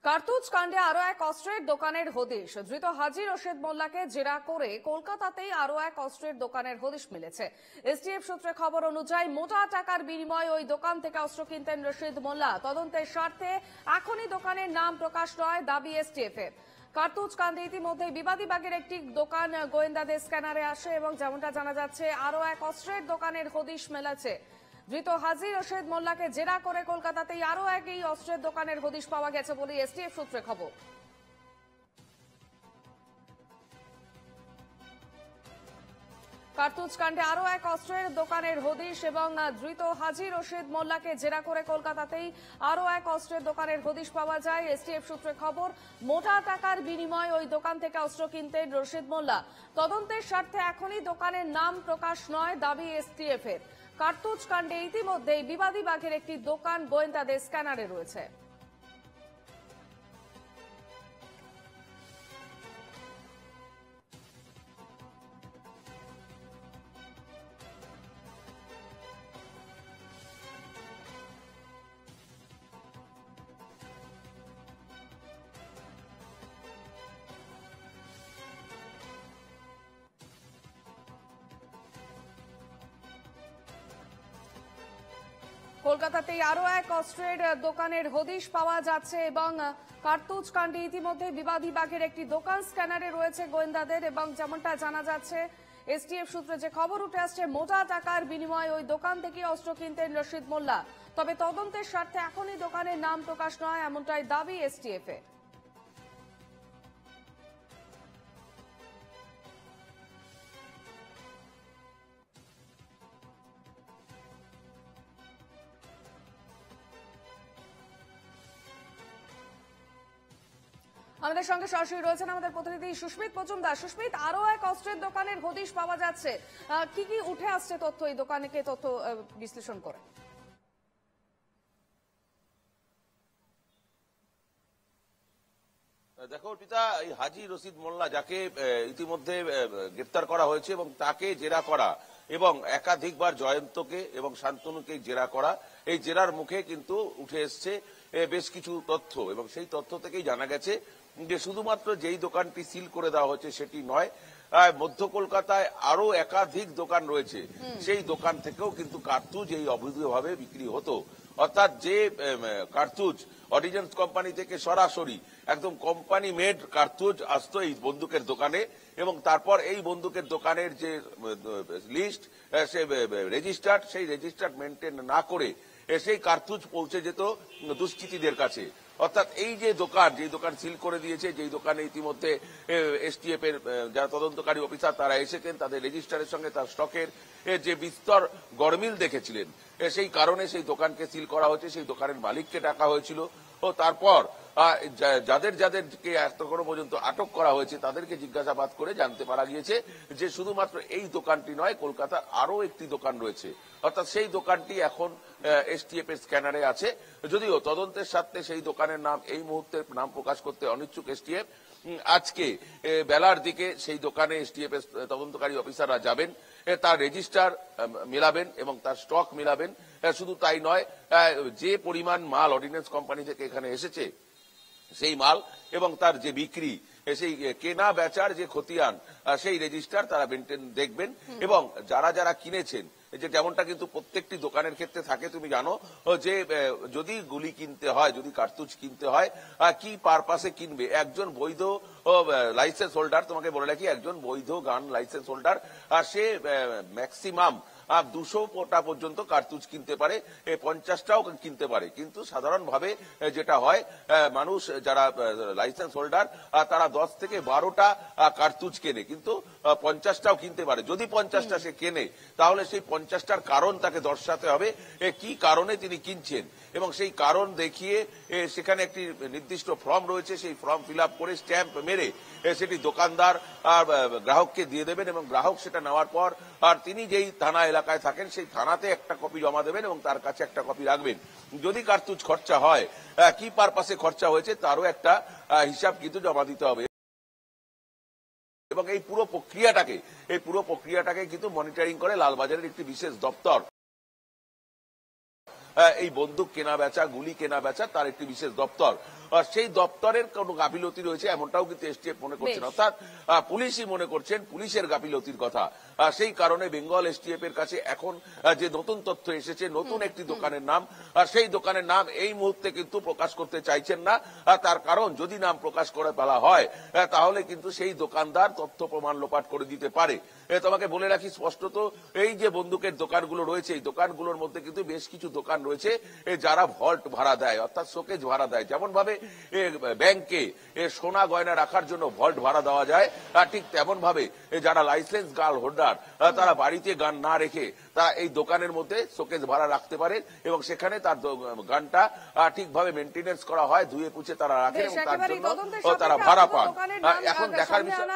কার্তুজ কাণ্ডে আরো এক অস্ত্রের দোকানের হদিশ। ধৃত হাজী রশিদ মোল্লাকে জেরা করে কলকাতাতেই আরো এক অস্ত্রের দোকানের হদিশ মিলেছে। এসটিএফ সূত্রে খবর অনুযায়ী মোটা টাকার বিনিময়ে ওই দোকান থেকে অস্ত্র কিনতেন রশিদ মোল্লা। তদন্তের স্বার্থে এখনই দোকানের নাম প্রকাশ নয় দাবি এসটিএফ এর। কার্তুজ কাণ্ডে ইতিমধ্যে বিবাদী বাগের একটি দোকান গোয়েন্দাদের স্ক্যানারে আসে এবং যেমনটা জানা যাচ্ছে আরো এক অস্ত্রের দোকানের হদিশ মেলেছে। ধৃত হাজী রশিদ মোল্লাকে জেরা করে কলকাতাতেই আরো এক এই অস্ত্রের দোকানের হদিশ পাওয়া গেছে বলে এসটিএফ সূত্রে খবর। কার্তুজ কাণ্ডে আরো এক অস্ত্রের দোকানের হদিশ এবং ধৃত হাজী রশিদ মোল্লাকে জেরা করে কলকাতাতেই আরো এক অস্ত্রের দোকানের হদিশ পাওয়া যায়। এসটিএফ সূত্রে খবর, মোটা টাকার বিনিময়ে ওই দোকান থেকে অস্ত্র কিনতেন রশিদ মোল্লা। তদন্তের স্বার্থে এখনই দোকানের নাম প্রকাশ নয় দাবি এসটিএফ এর। কার্তুজ কাণ্ডে ইতিমধ্যেই বিবাদী বাগের একটি দোকান গোয়েন্দাদের স্ক্যানারে রয়েছে। কলকাতাতেই আরো এক অস্ত্রের দোকানের হদিশ পাওয়া যাচ্ছে এবং কার্তুজ কাণ্ডে ইতিমধ্যে বিবাদী বাগের একটি দোকান স্ক্যানারে রয়েছে গোয়েন্দাদের এবং যেমনটা জানা যাচ্ছে এসটিএফ সূত্রে যে খবর উঠে আসছে, মোটা টাকার বিনিময়ে ওই দোকান থেকে অস্ত্র কিনতেন রশিদ মোল্লা। তবে তদন্তের স্বার্থে এখনই দোকানের নাম প্রকাশ নয় এমনটাই দাবি এসটিএফ এর। আমাদের সঙ্গে সরাসরি রয়েছেন আমাদের প্রতিনিধি সুস্মিত মজুমদার। সুস্মিত, আরো এক অস্ত্রের দোকানের হদিশ পাওয়া যাচ্ছে, কি কি উঠে আসছে তথ্য এই দোকানকে তথ্য বিশ্লেষণ করে? দেখো অর্পিতা, এই হাজী রশিদ মোল্লা যাকে ইতিমধ্যে গ্রেপ্তার করা হয়েছে এবং তাকে জেরা করা এবং একাধিকবার জয়ন্তকে এবং শান্তনুকে জেরা করা, এই জেরার মুখে কিন্তু উঠে এসছে বেশ কিছু তথ্য এবং সেই তথ্য থেকেই জানা গেছে যে শুধুমাত্র যেই দোকানটি সিল করে দেওয়া হচ্ছে সেটি নয়, মধ্য কলকাতায় আরো একাধিক দোকান রয়েছে, সেই দোকান থেকেও কিন্তু কার্তুজ এই অবৈধভাবে বিক্রি হতো। অর্থাৎ যে কার্তুজ অর্ডিন্যান্স কোম্পানি থেকে সরাসরি একদম কোম্পানি মেড কার্তুজ আসতো এই বন্দুকের দোকানে এবং তারপর এই বন্দুকের দোকানের যে লিস্ট সে রেজিস্টার্ড, সেই রেজিস্টার্ড মেনটেন না করে সেই কার্তুজ পৌঁছে যেত দুষ্কৃতীদের কাছে। অর্থাৎ এই যে দোকান সিল করে দিয়েছে, যেই দোকানে ইতিমধ্যে এসটিএফ এর যারা তদন্তকারী অফিসার তারা এসেছেন, তাদের রেজিস্টারের সঙ্গে তার স্টকের যে বিস্তর গরমিল দেখেছিলেন, সেই কারণে সেই দোকানকে সিল করা হয়েছে। সেই দোকানের মালিককে ডাকা হয়েছিল ও তারপর যাদেরকে এখনো পর্যন্ত আটক করা হয়েছে তাদেরকে জিজ্ঞাসাবাদ করে জানতে পারা গিয়েছে যে শুধুমাত্র এই দোকানটি নয়, কলকাতার আরো একটি দোকান রয়েছে। অর্থাৎ সেই দোকানটি এখন এসটিএফ এর স্ক্যানারে আছে, যদিও তদন্তের স্বার্থে সেই দোকানের নাম এই মুহূর্তে নাম প্রকাশ করতে অনিচ্ছুক এসটিএফ। আজকে বেলার দিকে সেই দোকানে এসটিএফ এর তদন্তকারী অফিসাররা যাবেন, তার রেজিস্টার মেলাবেন এবং তার স্টক মেলাবেন। শুধু তাই নয়, যে পরিমাণ মাল অর্ডিন্যান্স কোম্পানি থেকে এখানে এসেছে সেই মাল এবং তার যে বিক্রি, সেই কেনা বেচার যে খতিয়ান, সেই রেজিস্টার তারা মেনটেন দেখবেন এবং যারা যারা কিনেছেন, যে যেমনটা কিন্তু প্রত্যেকটি দোকানের ক্ষেত্রে থাকে, তুমি জানো যে যদি গুলি কিনতে হয়, যদি কার্তুজ কিনতে হয়, কি পারপাসে কিনবে। একজন বৈধ লাইসেন্স হোল্ডার, তোমাকে বলে রাখি, একজন বৈধ গান লাইসেন্স হোল্ডার সে ম্যাক্সিমাম 200টা পর্যন্ত কার্তুজ কিনতে পারে, 50টাও কিনতে পারে। কিন্তু সাধারণভাবে যেটা হয়, মানুষ যারা লাইসেন্স হোল্ডার তারা 10 থেকে 12টা কার্তুজ কেনে, কিন্তু 50টাও কিনতে পারে। যদি 50টা সে কেনে তাহলে সেই 50টার কারণ তাকে দর্শাতে হবে, কি কারণে তিনি কিনছেন এবং সেই কারণ দেখিয়ে সেখানে একটি নির্দিষ্ট ফর্ম রয়েছে, সেই ফর্ম ফিল আপ করে স্ট্যাম্প মেরে সেটি দোকানদার গ্রাহককে দিয়ে দেবেন এবং গ্রাহক সেটা নেওয়ার পর আর তিনি যেই থানা এলাকায় থাকেন সেই থানাতে একটা কপি জমা দেবেন এবং তার কাছে একটা কপি রাখবেন। যদি কার্তুজ খরচা হয়, কি পারপাসে খরচা হয়েছে তারও একটা হিসাব কিন্তু জমা দিতে হবে এবং এই পুরো প্রক্রিয়াটাকে কিন্তু মনিটরিং করে লালবাজারের একটি বিশেষ দপ্তর। এই বন্দুক কেনা বেচা, গুলি কেনা বেচা, তার একটি বিশেষ দপ্তর। সেই দপ্তরের কোনো গাফিলতি রয়েছে এমনটাও কিন্তু এসটিএফ মনে করছেন, বেশ। অর্থাৎ পুলিশই মনে করছেন পুলিশের গাফিলতির কথা। সেই কারণে বেঙ্গল এসটিএফ এর কাছে এখন যে নতুন তথ্য এসেছে, নতুন একটি দোকানের নাম, সেই দোকানের নাম এই মুহূর্তে কিন্তু প্রকাশ করতে চাইছেন না। তার কারণ যদি নাম প্রকাশ করে ফেলা হয় তাহলে কিন্তু সেই দোকানদার তথ্য প্রমাণ লোপাট করে দিতে পারে। তোমাকে বলে রাখি স্পষ্টত, এই যে বন্দুকের দোকানগুলো রয়েছে এই দোকানগুলোর মধ্যে কিন্তু বেশ কিছু দোকান রয়েছে যারা ভল্ট ভাড়া দেয়, অর্থাৎ শোকেজ ভাড়া দেয়। যেমন ভাবে ব্যাংকে সোনা গয়না রাখার জন্য ভল্ট ভাড়া দেওয়া যায়, ঠিক তেমন ভাবে যারা লাইসেন্স গার্ল হোল্ডার তারা বাড়িতে গান না রেখে তারা এই দোকানের মধ্যে শোকেজ ভাড়া রাখতে পারেন এবং সেখানে তার গানটা ঠিকভাবে মেনটেনেন্স করা হয়, ধুয়ে পুছে তারা রাখেন এবং তার জন্য তারা ভাড়া পান। এখন দেখার বিষয়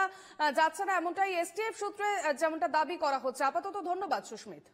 যাচ্ছে না এমনটাই এসটিএফ সূত্রে যেমনটা দাবি করা হচ্ছে। আপাতত ধন্যবাদ সুস্মিত।